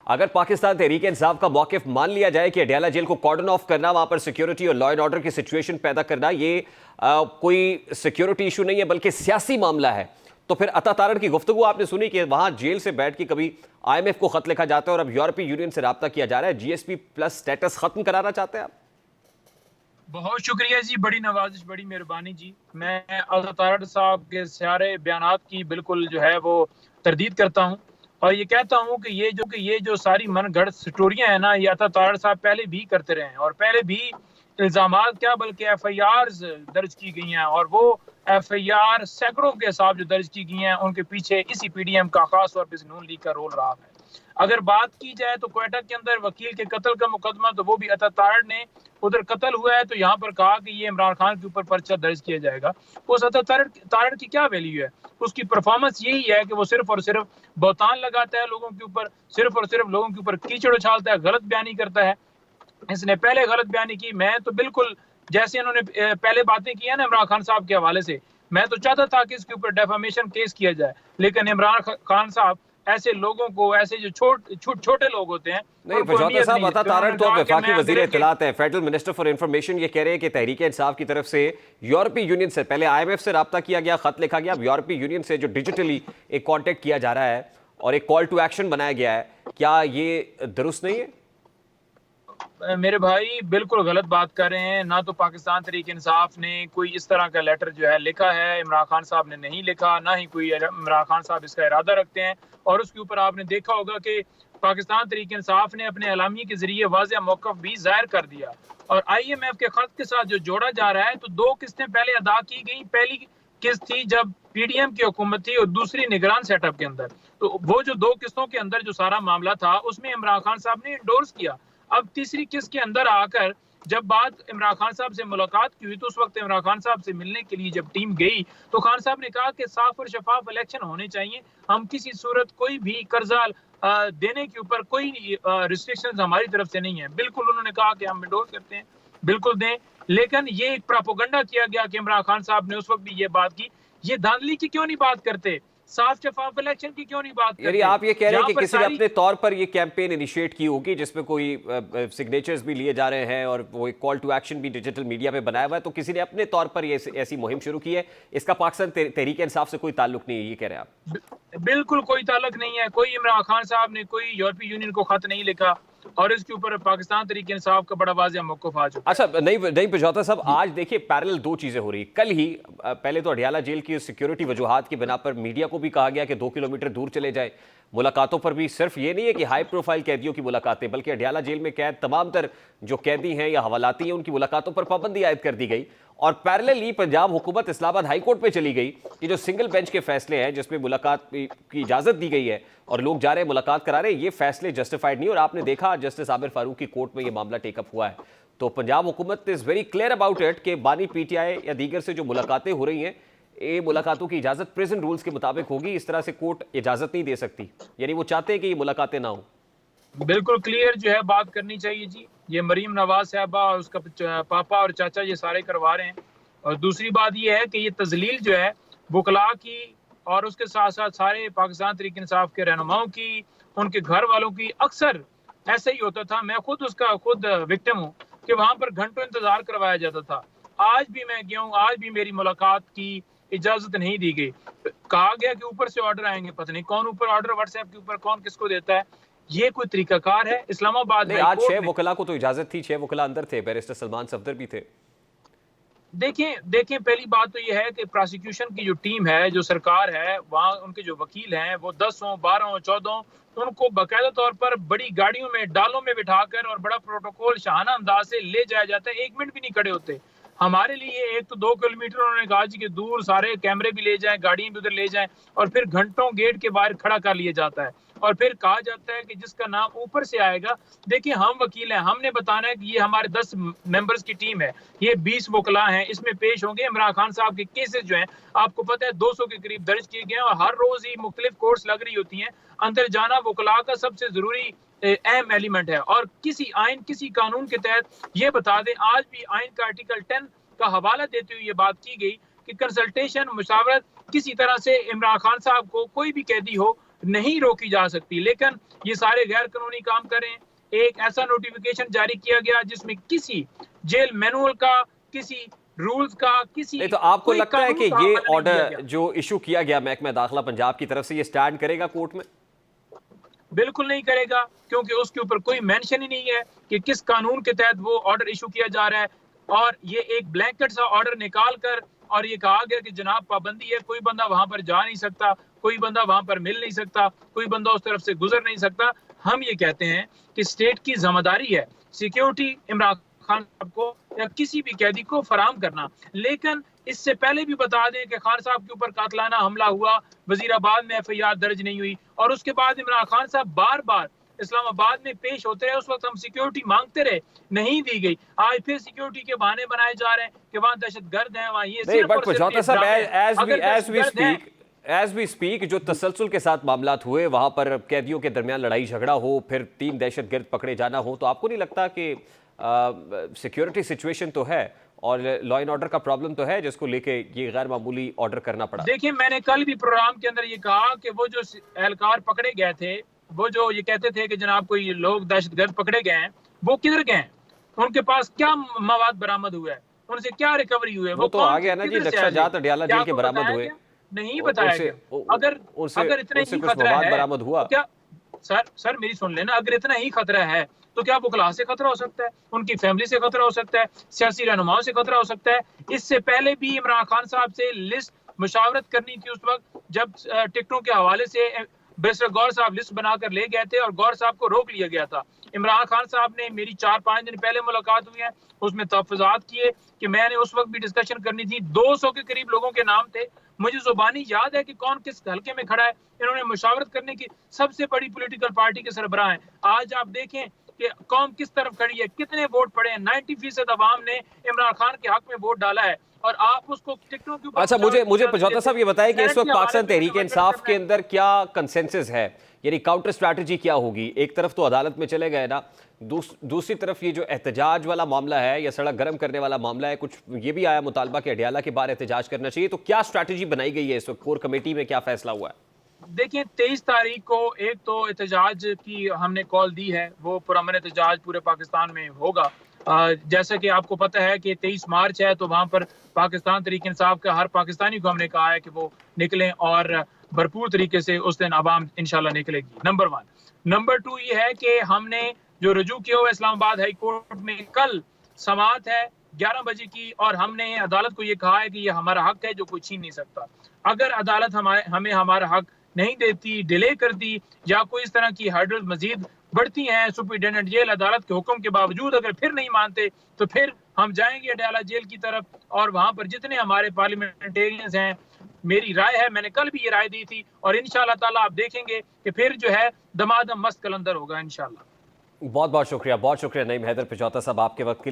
अगर पाकिस्तान तहरीक इंसाफ का मौकिफ मान लिया जाए कि अडयाला जेल को कॉर्डन ऑफ करना, वहां पर सिक्योरिटी और लॉ एंड ऑर्डर की सिचुएशन पैदा करना, ये कोई सिक्योरिटी इशू नहीं है बल्कि सियासी मामला है, तो फिर अता तारण की गुफ्तगू आपने सुनी कि वहां जेल से बैठ के कभी IMF को खत लिखा जाता है और अब यूरोपीय यूनियन से राब्ता किया जा रहा है, GSP+ स्टेटस खत्म कराना चाहते हैं आप? बहुत शुक्रिया जी, बड़ी नवाजिश, बड़ी मेहरबानी जी। मैं अता तारड़ साहब के सारे बयानात की बिल्कुल जो है वो तरदीद करता हूँ और ये कहता हूँ कि ये जो सारी मनगढ़ंत स्टोरियां हैं ना, ये अता तारड़ साहब पहले भी करते रहे हैं और पहले भी इल्जामात क्या बल्कि FIR दर्ज की गई हैं और वो FIR सैकड़ों के हिसाब जो दर्ज की गई हैं, उनके पीछे इसी PDM का खास तौर पर नून लीग का रोल रहा है। अगर बात की जाए तो क्वेटा के अंदर वकील के कत्ल का मुकदमा, तो वो भी अता तारड़ ने, उधर कत्ल हुआ है तो यहाँ पर कहा कि ये इमरान खान के ऊपर पर्चा दर्ज किया जाएगा। उस अता तारड़ की क्या वैल्यू है? उसकी परफॉर्मेंस यही है कि वो सिर्फ और सिर्फ बहतान लगाता है लोगों के ऊपर, सिर्फ और सिर्फ लोगों के ऊपर कीचड़ उछालता है, गलत बयानी करता है। इसने पहले गलत बयानी की, मैं तो बिल्कुल जैसे इन्होंने पहले बातें की है ना इमरान खान साहब के हवाले से, मैं तो चाहता था कि इसके ऊपर डेफामेशन केस किया जाए, लेकिन इमरान खान साहब ऐसे लोगों को, ऐसे जो छोटे लोग होते हैं, नहीं फजौता साहब, अता तारड़ तो वफाकी वजीर इत्तलात है, फेडरल मिनिस्टर फॉर इंफॉर्मेशन, ये कह रहे हैं कि तहरीक इंसाफ की तरफ से यूरोपीय यूनियन से पहले IMF से राब्ता किया गया, खत लिखा गया, अब यूरोपीय यूनियन से जो डिजिटली एक कॉन्टेक्ट किया जा रहा है और एक कॉल टू एक्शन बनाया गया है, क्या ये दुरुस्त नहीं है? मेरे भाई बिल्कुल गलत बात कर रहे हैं। ना तो पाकिस्तान तहरीक इंसाफ ने कोई इस तरह का लेटर जो है लिखा है, इमरान खान साहब ने नहीं लिखा, ना ही कोई इमरान खान साहब इसका इरादा रखते हैं। और उसके ऊपर आपने देखा होगा कि पाकिस्तान तहरीक इंसाफ ने अपने एलामी के जरिए वाज़ेह मौक़िफ़ भी जाहिर कर दिया और IMF के खत के साथ जो जोड़ा जा रहा है, तो 2 किस्तें पहले अदा की गई। पहली किस्त थी जब PDM की हुकूमत थी और दूसरी निगरान सेटअप के अंदर। तो वो जो 2 किस्तों के अंदर जो सारा मामला था, उसमें इमरान खान साहब ने इंडोर्स किया। अब तीसरी किस्त के अंदर आकर जब बात इमरान खान साहब से मुलाकात की हुई, तो उस वक्त इमरान खान साहब से मिलने के लिए जब टीम गई, तो खान साहब ने कहा कि साफ और शफाफ इलेक्शन होने चाहिए, हम किसी सूरत कोई भी कर्जा देने के ऊपर कोई रिस्ट्रिक्शंस हमारी तरफ से नहीं है। बिल्कुल उन्होंने कहा कि हम इंडोर्स करते हैं, बिल्कुल दें, लेकिन ये एक प्रोपेगेंडा किया गया कि इमरान खान साहब ने उस वक्त भी ये बात की। ये धांधली की क्यों नहीं बात करते? साफ शफाफ इलेक्शन की क्यों नहीं बात करते? यानी आप ये कह रहे हैं कि किसी ने अपने तौर पर ये कैंपेन इनिशिएट की होगी जिसमें कोई सिग्नेचर्स भी लिए जा रहे हैं और वो एक कॉल टू एक्शन भी डिजिटल मीडिया पे बनाया हुआ है, तो किसी ने अपने तौर पर ये ऐसी मुहिम शुरू की है, इसका पाकिस्तान तहरीक इंसाफ से कोई ताल्लुक नहीं है, ये कह रहे हैं आप? बिल्कुल कोई ताल्लुक नहीं है। कोई इमरान खान साहब ने कोई यूरोपीय यूनियन को खत नहीं लिखा और इसके ऊपर पाकिस्तान तहरीक इंसाफ का बड़ा वाज़ेह मौक़िफ़ आ चुका। अच्छा, नहीं फजौता साहब, आज देखिए पैरेलल 2 चीजें हो रही। कल ही पहले तो अडयाला जेल की सिक्योरिटी वजूहात की बिना पर मीडिया को भी कहा गया कि 2 किलोमीटर दूर चले जाए। मुलाकातों पर भी सिर्फ ये नहीं है कि हाई प्रोफाइल कैदियों की मुलाकातें, बल्कि अडयाला जेल में कैद तमाम तर जो कैदी हैं या हवालाती हैं, उनकी मुलाकातों पर पाबंदी आयद कर दी गई। और पैरेलली पंजाब हुकूमत इस्लामाबाद हाई कोर्ट पे चली गई कि जो सिंगल बेंच के फैसले हैं जिसमें मुलाकात की इजाजत दी गई है और लोग जा रहे हैं मुलाकात करा रहे हैं, ये फैसले जस्टिफाइड नहीं। और आपने देखा जस्टिस आबिर फारूक की कोर्ट में ये मामला टेकअप हुआ है, तो पंजाब हुकूमत is very clear about it कि बानी PTI या दीगर से जो मुलाकातें हो रही हैं, ये मुलाकातों की इजाजत प्रिजन रूल्स के मुताबिक होगी, इस तरह से कोर्ट इजाजत नहीं दे सकती। यानी वो चाहते हैं कि ये मुलाकातें ना हो। बिल्कुल क्लियर जो है बात करनी चाहिए जी। ये मरीम नवाज साहबा और उसका पापा और चाचा ये सारे करवा रहे हैं। और दूसरी बात ये है कि ये तजलील जो है वकला की और उसके साथ साथ सारे पाकिस्तान तहरीक इंसाफ के रहनुमाओं की, उनके घर वालों की, अक्सर ऐसा ही होता था। मैं खुद विक्टिम हूँ कि वहां पर घंटों इंतजार करवाया जाता था। आज भी मैं गया हूँ, आज भी मेरी मुलाकात की इजाजत नहीं दी गई। कहा गया कि ऊपर से ऑर्डर आएंगे, पता नहीं कौन ऊपर ऑर्डर व्हाट्सएप के ऊपर कौन किसको देता है। ये कोई तरीकाकार है? इस्लामाबाद में आज 6 वकला को तो इजाजत थी, 6 वकला अंदर थे, बैरिस्टर सलमान सफदर भी थे। देखें पहली बात तो यह है कि प्रोसिक्यूशन की जो टीम है, जो सरकार है, वहाँ उनके जो वकील हैं वो 10 हों, 12 हों, 14 हों, उनको बाकायदा तौर पर बड़ी गाड़ियों में, डालों में बिठाकर और बड़ा प्रोटोकॉल शाहाना अंदाज से ले जाया जाता है। 1 मिनट भी नहीं खड़े होते। हमारे लिए 1 तो 2 किलोमीटर उन्होंने कहा जी कि दूर सारे कैमरे भी ले जाएं, गाड़ियां भी उधर ले जाएं और फिर घंटों गेट के बाहर खड़ा कर लिया जाता है और फिर कहा जाता है कि जिसका नाम ऊपर से आएगा। देखिए हम वकील हैं, हमने बताना है कि ये हमारे 10 मेंबर्स की टीम है, ये 20 वकला हैं, इसमें पेश होंगे। इमरान खान साहब के केसेस जो हैं आपको पता है 200 के करीब दर्ज किए गए हैं और हर रोज ही मुख्तलिफ कोर्ट्स लग रही होती हैं। अंदर जाना वकला का सबसे जरूरी अहम एलिमेंट है और किसी आइन, किसी कानून के तहत ये बता दें, आज भी आइन का आर्टिकल 10 का हवाला देते हुए ये बात की गई कि कंसल्टेशन, मुशावरत किसी तरह से इमरान खान साहब को, कोई भी कैदी हो, नहीं रोकी जा सकती, लेकिन ये सारे गैर कानूनी काम करें। एक ऐसा नोटिफिकेशन जारी किया गया जिसमें किसी जेल मैनुअल का, किसी रूल्स का, किसी नहीं, तो आपको कोई लगता है कानून कि का ये हवाला नहीं दिया ऑर्डर गया। जो इशू किया गया महकमा दाखिला पंजाब की तरफ से, ये स्टैंड करेगा कोर्ट में? बिल्कुल नहीं करेगा, क्योंकि उसके ऊपर कोई मेंशन ही नहीं है कि किस कानून के तहत वो ऑर्डर इशू किया जा रहा है। और ये एक ब्लैंकेट सा ऑर्डर निकाल कर और ये कहा गया कि जनाब पाबंदी है, कोई बंदा वहां पर जा नहीं सकता, कोई बंदा वहां पर मिल नहीं सकता, कोई बंदा उस तरफ से गुजर नहीं सकता। हम ये कहते हैं कि स्टेट की जिम्मेदारी है सिक्योरिटी इमरान खान साहब को या किसी भी कैदी को फराहम करना, लेकिन इससे पहले भी बता दें कि खान साहब के ऊपर कातलाना हमला हुआ, वजीराबाद में एफआईआर दर्ज नहीं हुई, और उसके बाद इमरान खान साहब बार बार इस्लामाबाद में पेश होते रहे। उस वक्त हम सिक्योरिटी मांगते रहे, नहीं दी गई। आज फिर सिक्योरिटी के बहाने बनाए जा रहे हैं कि वहां दहशतगर्द हैं, वहां ये नहीं, सिर्फ और बट सिर्फ पजौता ये साहब, ड्रामे हैं। अगर दहशतगर्द हैं, एज वी स्पीक जो तसलसल के साथ मामलात हुए, वहां पर कैदियों के दरमियान लड़ाई झगड़ा हो, फिर 3 दहशतगर्द पकड़े जाना हो, तो आपको नहीं लगता कि सिक्योरिटी सिचुएशन तो है और लॉ एंड ऑर्डर का प्रॉब्लम तो है, जिसको लेके ये गैर मामूली ऑर्डर करना पड़ा? देखिए, मैंने कल भी प्रोग्राम के अंदर ये कहा कि वो जो एहलकार पकड़े गए थे, वो जो ये कहते थे कि जनाब कोई लोग दहशतगर्द पकड़े गए हैं, वो किधर गए हैं? उनके पास क्या मवाद बरामद हुआ है? उनसे क्या रिकवरी हुई है? वो तो आ गया ना जी, नक्शा जात अडियाला जेल के बरामद हुए, नहीं बताया गया। अगर इतना ही कुछ खतरा मवाद है बरामद हुआ, तो क्या सर मेरी सुन लेना, अगर इतना ही खतरा है तो क्या बुखला से खतरा हो सकता है, उनकी फैमिली से खतरा हो सकता है, सियासी रहनुमाओं से खतरा हो सकता है। इससे पहले भी इमरान खान साहब से लिस्ट मुशावरत करनी थी उस वक्त जब टिकटों के हवाले से बैरिस्टर गौर साहब लिस्ट बनाकर ले गए थे और गौर साहब को रोक लिया गया था। इमरान खान साहब ने मेरी 4-5 दिन पहले मुलाकात हुई है, उसमें तहफ़्फ़ुज़ात किए कि मैंने उस वक्त भी डिस्कशन करनी थी। 200 के करीब लोगों के नाम थे, मुझे जुबानी याद है कि कौन किस हल्के में खड़ा है। इन्होंने मुशावरत करने की सबसे बड़ी पॉलिटिकल पार्टी के सरबराह हैं। आज आप देखें कि कौम किस तरफ खड़ी है, कितने वोट पड़े हैं। 90% अवाम ने इमरान खान के हक में वोट डाला है और आप उसको टिकटों के ऊपर। अच्छा, मुझे पजौता साहब ये बताएं कि इस वक्त पाकिस्तान तहरीक इंसाफ के अंदर क्या कंसेंसस है, यानी काउंटर स्ट्रैटेजी क्या होगी? एक तरफ तो अदालत में चले गए ना, दूसरी तरफ ये जो एहतजाज वाला मामला है या सड़क गर्म करने वाला मामला है, कुछ ये भी आया मुतालबा कि अडियाला के बाहर एहतजाज करना चाहिए, तो क्या स्ट्रैटेजी बनाई गई है इस वक्त? कोर कमेटी में क्या फैसला हुआ है? देखिए, 23 तारीख को एक तो एहतजाज की हमने कॉल दी है, वो पुरअमन एहतजाज पूरे पाकिस्तान में होगा। जैसा कि आपको पता है कि 23 मार्च है, तो वहाँ पर पाकिस्तान तहरीक इंसाफ का हर पाकिस्तानी को हमने कहा है कि वो निकलें और भरपूर तरीके से उस दिन आवाम इंशाल्लाह निकलेगी। नंबर 1। नंबर 2 ये है कि हमने जो रजू किया हुआ इस्लामाबाद हाई कोर्ट में, कल समाअत है 11 बजे की, और हमने अदालत को ये कहा है कि ये हमारा हक है जो कोई छीन नहीं सकता। अगर अदालत हमें हमारा हक नहीं देती, डिले करती, या कोई इस तरह की हर्डल मजीद बढ़ती हैं, सुपरिटेंडेंट जेल अदालत के हुक्म के बावजूद अगर फिर नहीं मानते, तो फिर हम जाएंगे अडियाला जेल की तरफ और वहां पर जितने हमारे पार्लियामेंटेरियंस हैं, मेरी राय है, मैंने कल भी ये राय दी थी, और इंशाल्लाह ताला आप देखेंगे कि फिर जो है दमादम मस्त कलंदर होगा इंशाल्लाह। बहुत बहुत शुक्रिया नईम हैदर पजौता साहब, आपके वक्त के लिए।